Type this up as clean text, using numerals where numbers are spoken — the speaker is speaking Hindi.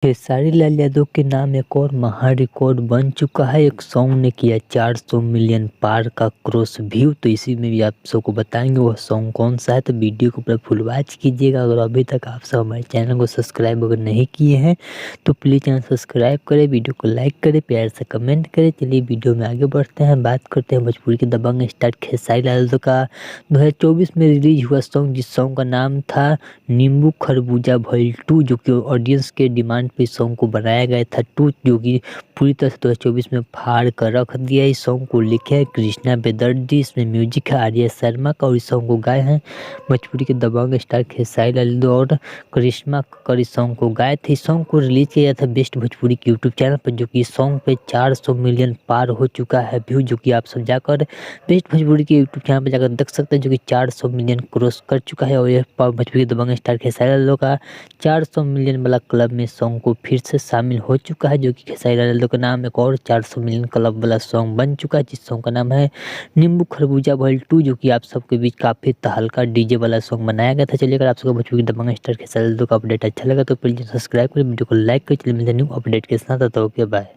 खेसारी लाल यादव के नाम एक और महा रिकॉर्ड बन चुका है। एक सॉन्ग ने किया 400 मिलियन पार का क्रॉस व्यू। तो इसी में भी आप सबको बताएंगे वो सॉन्ग कौन सा है। तो वीडियो को पूरा फुल वॉच कीजिएगा। अगर अभी तक आप सब हमारे चैनल को सब्सक्राइब अगर नहीं किए हैं तो प्लीज़ चैनल सब्सक्राइब करें, वीडियो को लाइक करें, प्यार से कमेंट करें। चलिए वीडियो में आगे बढ़ते हैं, बात करते हैं भोजपुरी के दबंग स्टार खेसारी लाल यादव का 2024 में रिलीज हुआ सॉन्ग, जिस सॉन्ग का नाम था नींबू खरबूजा भइल 2, जो कि ऑडियंस के डिमांड पे सॉन्ग को बनाया गया था 2, जो कि पूरी तरह से 2024 में फाड़ कर रख दिया। इस सॉन्ग को लिखे है कृष्णा बेदर्जी, इसमें म्यूजिक है आर्या शर्मा का और इस सॉन्ग को गाए हैं भोजपुरी के दबंग स्टार खेसारी लाल यादव और करिश्मा कक्कड़ इस सॉन्ग को गाए थे। इस सॉन्ग को रिलीज किया गया था बेस्ट भोजपुरी के यूट्यूब चैनल पर, जो कि इस सॉन्ग पे 400 मिलियन पार हो चुका है व्यू, जो कि आप सब जाकर बेस्ट भोजपुरी के यूट्यूब चैनल पर जाकर देख सकते हैं, जो कि 400 मिलियन क्रॉस कर चुका है। और यह भोजपुरी के दबंग स्टार खेसारी लाल यादव का 400 मिलियन वाला क्लब में सॉन्ग को फिर से शामिल हो चुका है, जो कि खेसारी लाल यादव का नाम एक और 400 मिलियन क्लब वाला सॉन्ग बन चुका है, जिस सॉन्ग का नाम है नींबू खरबूजा भइल 2, जो कि आप सबके बीच काफी तहलका डीजे वाला सॉन्ग बनाया गया था। चलिए अगर आप सबको भोजपुरी के दबंग स्टार खेसारी लाल यादव का अपडेट अच्छा लगा तो प्लीज सब्सक्राइब करें, वीडियो को लाइक करें। चलिए मिलते हैं न्यू अपडेट के साथ। Okay bye.